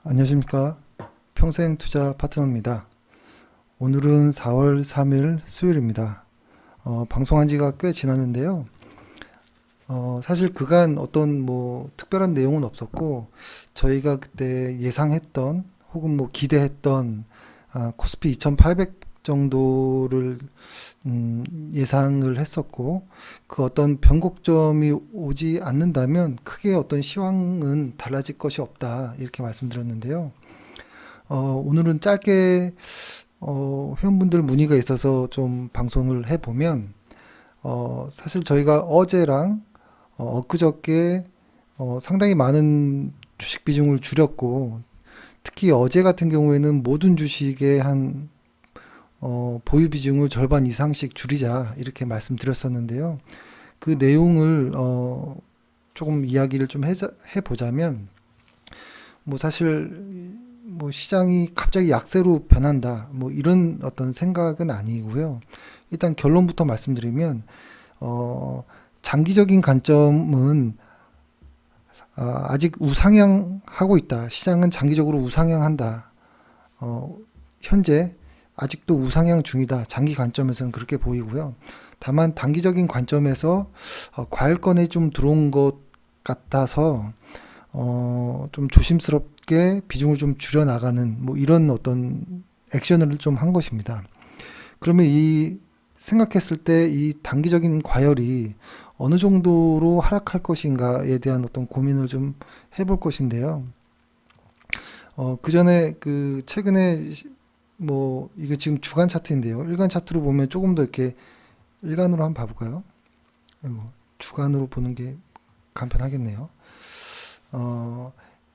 안녕하십니까. 평생투자 파트너입니다. 오늘은 4월 3일 수요일입니다. 방송한 지가 꽤 지났는데요. 사실 그간 어떤 특별한 내용은 없었고, 저희가 그때 예상했던 혹은 기대했던 코스피 2800 정도를 예상을 했었고, 그 어떤 변곡점이 오지 않는다면 크게 어떤 시황은 달라질 것이 없다, 이렇게 말씀드렸는데요. 오늘은 짧게 회원분들 문의가 있어서 좀 방송을 해보면, 사실 저희가 어제랑 엊그저께 상당히 많은 주식 비중을 줄였고, 특히 어제 같은 경우에는 모든 주식의 한 보유 비중을 절반 이상씩 줄이자 이렇게 말씀드렸었는데요. 그 내용을 조금 이야기를 좀 해보자면, 사실 시장이 갑자기 약세로 변한다 이런 어떤 생각은 아니고요. 일단 결론부터 말씀드리면 장기적인 관점은 아직 우상향하고 있다. 시장은 장기적으로 우상향한다. 현재 아직도 우상향 중이다. 장기 관점에서는 그렇게 보이고요. 다만 단기적인 관점에서 과열권에 좀 들어온 것 같아서 좀 조심스럽게 비중을 좀 줄여 나가는 이런 어떤 액션을 좀 한 것입니다. 그러면 생각했을 때 이 단기적인 과열이 어느 정도로 하락할 것인가에 대한 어떤 고민을 좀 해볼 것인데요. 그 전에 최근에 이거 지금 주간 차트인데요. 일간 차트로 보면 조금 더 이렇게 일간으로 한번 봐볼까요? 아이고, 주간으로 보는 게 간편하겠네요.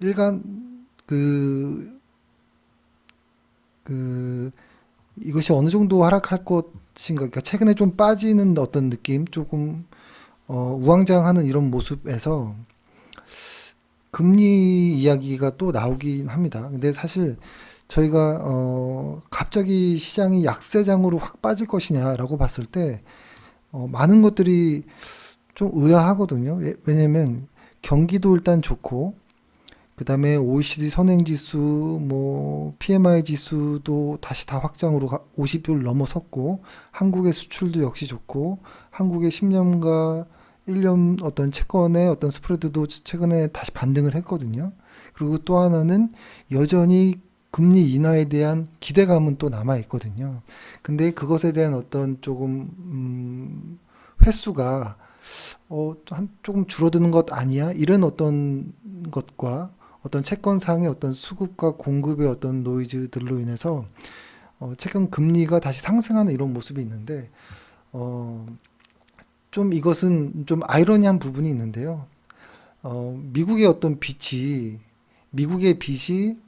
일간 이것이 어느 정도 하락할 것인가, 그러니까 최근에 좀 빠지는 어떤 느낌, 조금 우왕좌왕하는 이런 모습에서 금리 이야기가 또 나오긴 합니다. 근데 사실 저희가 갑자기 시장이 약세장으로 확 빠질 것이냐라고 봤을 때 많은 것들이 좀 의아하거든요. 왜냐면 경기도 일단 좋고, 그 다음에 OECD 선행지수, PMI 지수도 다시 다 확장으로 50을 넘어섰고, 한국의 수출도 역시 좋고, 한국의 10년과 1년 어떤 채권의 어떤 스프레드도 최근에 다시 반등을 했거든요. 그리고 또 하나는 여전히 금리 인하에 대한 기대감은 또 남아 있거든요. 근데 그것에 대한 어떤 조금 횟수가 조금 줄어드는 것 아니야? 이런 어떤 것과 어떤 채권상의 어떤 수급과 공급의 어떤 노이즈들로 인해서 채권 금리가 다시 상승하는 이런 모습이 있는데, 좀 이것은 좀 아이러니한 부분이 있는데요. 미국의 어떤 미국의 빚이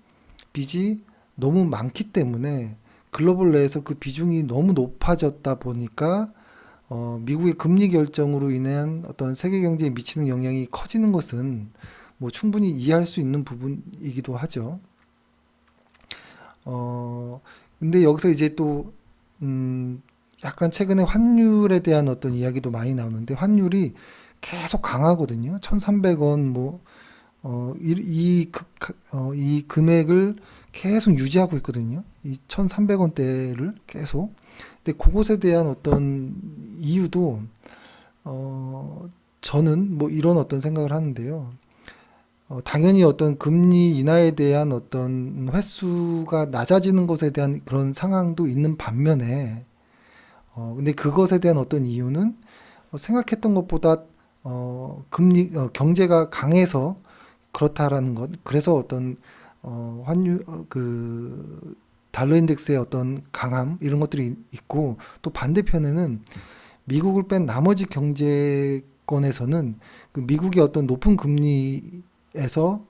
너무 많기 때문에 글로벌 내에서 그 비중이 너무 높아졌다 보니까 미국의 금리 결정으로 인한 어떤 세계 경제에 미치는 영향이 커지는 것은 충분히 이해할 수 있는 부분이기도 하죠. 근데 여기서 이제 또 약간 최근에 환율에 대한 어떤 이야기도 많이 나오는데, 환율이 계속 강하거든요. 1,300원 이 금액을 계속 유지하고 있거든요. 이 1,300원대를 계속. 근데 그것에 대한 어떤 이유도 저는 이런 어떤 생각을 하는데요. 당연히 어떤 금리 인하에 대한 어떤 횟수가 낮아지는 것에 대한 그런 상황도 있는 반면에, 근데 그것에 대한 어떤 이유는 생각했던 것보다 경제가 강해서 그렇다라는 것. 그래서 어떤 환율 달러 인덱스의 어떤 강함 이런 것들이 있고, 또 반대편에는 미국을 뺀 나머지 경제권에서는 그 미국의 어떤 높은 금리에서는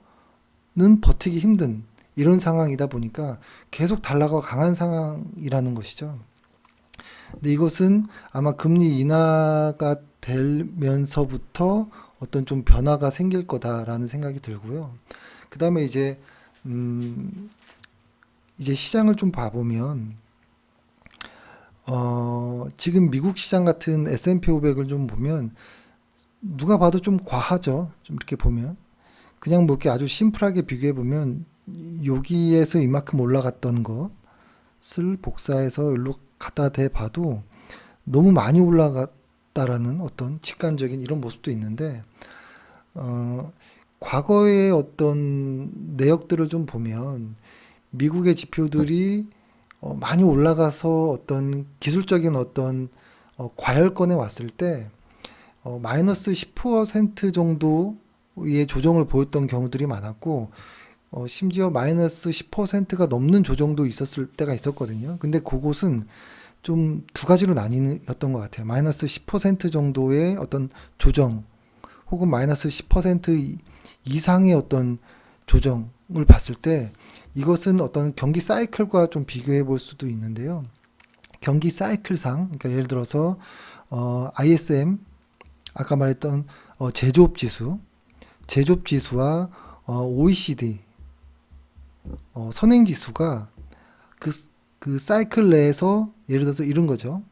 버티기 힘든 이런 상황이다 보니까 계속 달러가 강한 상황이라는 것이죠. 근데 이것은 아마 금리 인하가 되면서부터 어떤 좀 변화가 생길 거다라는 생각이 들고요. 그 다음에 이제 시장을 좀 봐보면, 지금 미국 시장 같은 S&P 500을 좀 보면 누가 봐도 좀 과하죠. 좀 이렇게 보면. 그냥 이렇게 아주 심플하게 비교해 보면 여기에서 이만큼 올라갔던 것을 복사해서 일로 갖다 대봐도 너무 많이 올라갔다라는 어떤 직관적인 이런 모습도 있는데, 과거의 어떤 내역들을 좀 보면 미국의 지표들이 많이 올라가서 어떤 기술적인 어떤 과열권에 왔을 때 마이너스 10% 정도의 조정을 보였던 경우들이 많았고, 심지어 마이너스 10%가 넘는 조정도 있었을 때가 있었거든요. 근데 그곳은 좀 두 가지로 나뉘었던 것 같아요. 마이너스 10% 정도의 어떤 조정, 혹은 마이너스 10% 이상의 어떤 조정을 봤을 때, 이것은 어떤 경기 사이클과 좀 비교해 볼 수도 있는데요. 경기 사이클상, 그러니까 예를 들어서 ISM, 아까 말했던 제조업 지수와 OECD 선행 지수가 그 사이클 내에서 예를 들어서 이런 거죠.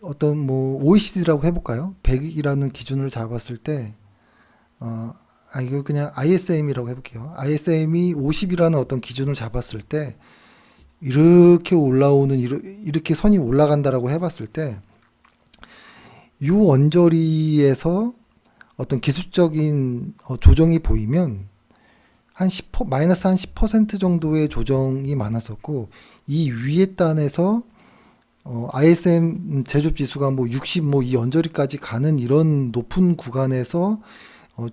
어떤 뭐 OECD라고 해볼까요? 100이라는 기준을 잡았을 때, 이거 그냥 ISM이라고 해볼게요. ISM이 50이라는 어떤 기준을 잡았을 때, 이렇게 올라오는, 이렇게 선이 올라간다라고 해봤을 때, 요 언저리에서 어떤 기술적인 조정이 보이면 마이너스 한 10% 정도의 조정이 많았었고, 이 위에 단에서 ISM 제조업 지수가 뭐 60, 뭐 이 언저리까지 가는 이런 높은 구간에서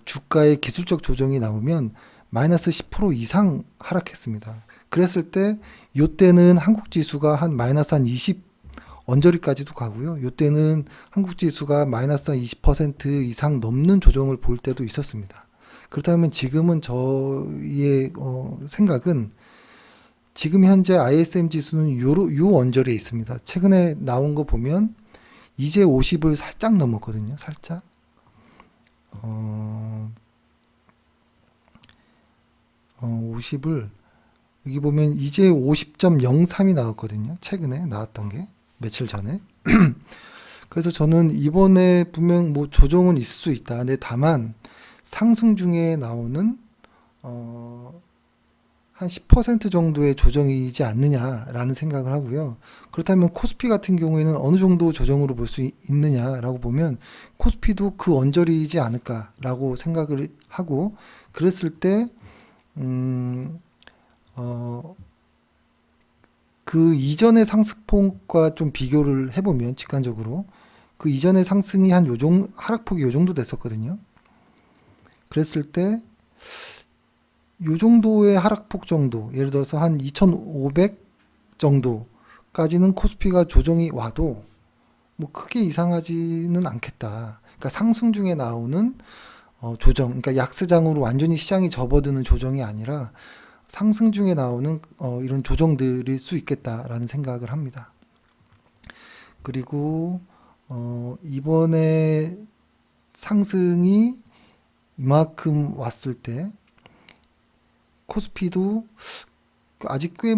주가의 기술적 조정이 나오면 마이너스 10% 이상 하락했습니다. 그랬을 때 요때는 한국 지수가 한 마이너스 한 20 언저리까지도 가고요. 요때는 한국 지수가 마이너스 한 20% 이상 넘는 조정을 볼 때도 있었습니다. 그렇다면 지금은 저의 생각은, 지금 현재 ISM 지수는 요 언저리에 있습니다. 최근에 나온 거 보면 이제 50을 살짝 넘었거든요. 살짝. 50을 여기 보면 이제 50.03이 나왔거든요. 최근에 나왔던 게 며칠 전에. 그래서 저는 이번에 분명 뭐 조정은 있을 수 있다. 근데 다만 상승 중에 나오는 한 10% 정도의 조정이지 않느냐라는 생각을 하고요. 그렇다면 코스피 같은 경우에는 어느 정도 조정으로 볼 수 있느냐라고 보면 코스피도 그 언저리이지 않을까라고 생각을 하고, 그랬을 때 그 이전의 상승폭과 좀 비교를 해보면, 직관적으로 그 이전의 상승이 한 하락폭이 요 정도 됐었거든요. 그랬을 때 요 정도의 하락폭 정도, 예를 들어서 한 2,500 정도까지는 코스피가 조정이 와도 뭐 크게 이상하지는 않겠다. 그러니까 상승 중에 나오는 조정, 그러니까 약세장으로 완전히 시장이 접어드는 조정이 아니라 상승 중에 나오는 이런 조정들일 수 있겠다라는 생각을 합니다. 그리고 이번에 상승이 이만큼 왔을 때 코스피도 아직 꽤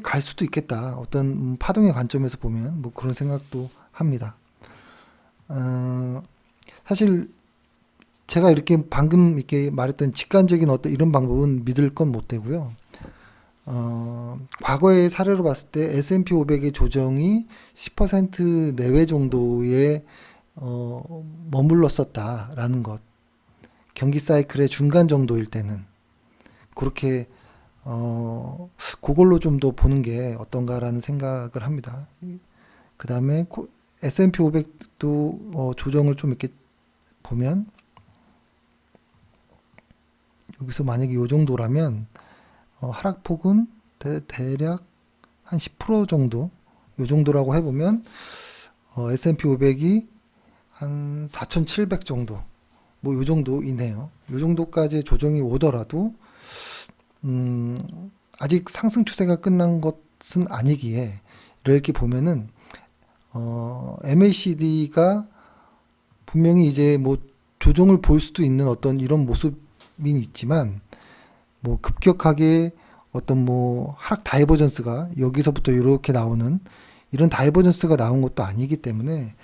갈 수도 있겠다. 어떤 파동의 관점에서 보면 뭐 그런 생각도 합니다. 사실 제가 이렇게 방금 이렇게 말했던 직관적인 어떤 이런 방법은 믿을 건 못 되고요. 과거의 사례로 봤을 때 S&P 500의 조정이 10% 내외 정도에 머물렀었다라는 것, 경기 사이클의 중간 정도일 때는 그렇게 그걸로 좀 더 보는 게 어떤가라는 생각을 합니다. 그 다음에 S&P 500도 조정을 좀 이렇게 보면, 여기서 만약에 요 정도라면 하락폭은 대략 한 10% 정도, 요 정도라고 해보면 S&P 500이 한 4,700 정도, 뭐 요 정도이네요. 요 정도까지 조정이 오더라도 아직 상승 추세가 끝난 것은 아니기에, 이렇게 보면은 MACD가 분명히 이제 뭐 조정을 볼 수도 있는 어떤 이런 모습이 있지만, 뭐 급격하게 어떤 뭐 하락 다이버전스가 여기서부터 이렇게 나오는 이런 다이버전스가 나온 것도 아니기 때문에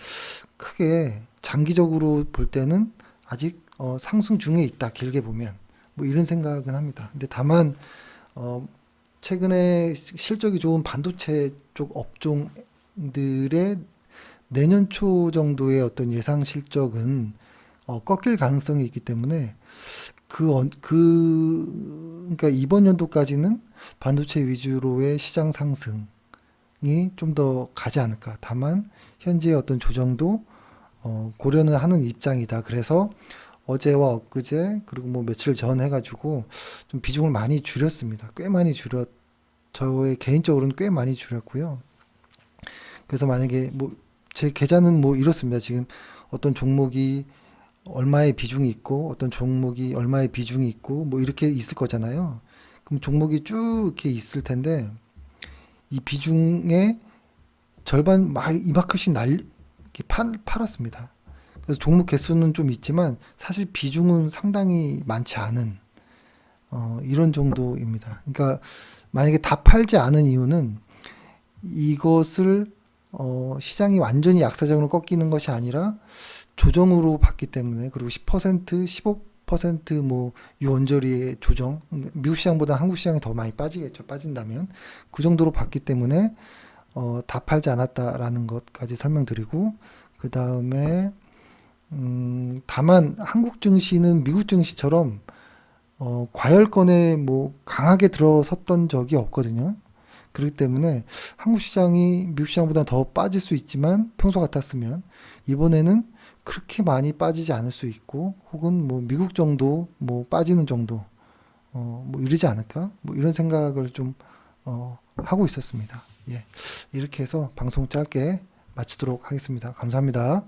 크게 장기적으로 볼 때는 아직 상승 중에 있다, 길게 보면. 뭐 이런 생각은 합니다. 근데 다만 어, 최근에 실적이 좋은 반도체 쪽 업종들의 내년 초 정도의 어떤 예상 실적은 꺾일 가능성이 있기 때문에 그러니까 이번 연도까지는 반도체 위주로의 시장 상승이 좀 더 가지 않을까. 다만 현재의 어떤 조정도 고려는 하는 입장이다. 그래서 어제와 엊그제 그리고 뭐 며칠 전 해가지고 좀 비중을 많이 줄였습니다. 꽤 많이 저의 개인적으로는 꽤 많이 줄였고요. 그래서 만약에 뭐 제 계좌는 뭐 이렇습니다. 지금 어떤 종목이 얼마의 비중이 있고 어떤 종목이 얼마의 비중이 있고 뭐 이렇게 있을 거잖아요. 그럼 종목이 쭉 이렇게 있을 텐데 이 비중의 절반 막 이만큼씩 이렇게 팔았습니다. 그래서 종목 개수는 좀 있지만 사실 비중은 상당히 많지 않은 이런 정도입니다. 그러니까 만약에 다 팔지 않은 이유는 이것을 시장이 완전히 약세장으로 꺾이는 것이 아니라 조정으로 봤기 때문에 그리고 10%, 15%뭐 유언저리의 조정, 미국 시장보다 한국 시장이 더 많이 빠지겠죠. 빠진다면 그 정도로 봤기 때문에 다 팔지 않았다라는 것까지 설명드리고 그 다음에 다만 한국 증시는 미국 증시처럼 과열권에 뭐 강하게 들어섰던 적이 없거든요. 그렇기 때문에 한국 시장이 미국 시장보다 더 빠질 수 있지만 평소 같았으면 이번에는 그렇게 많이 빠지지 않을 수 있고 혹은 뭐 미국 정도 뭐 빠지는 정도 뭐 이러지 않을까 뭐 이런 생각을 좀 하고 있었습니다. 예. 이렇게 해서 방송 짧게 마치도록 하겠습니다. 감사합니다.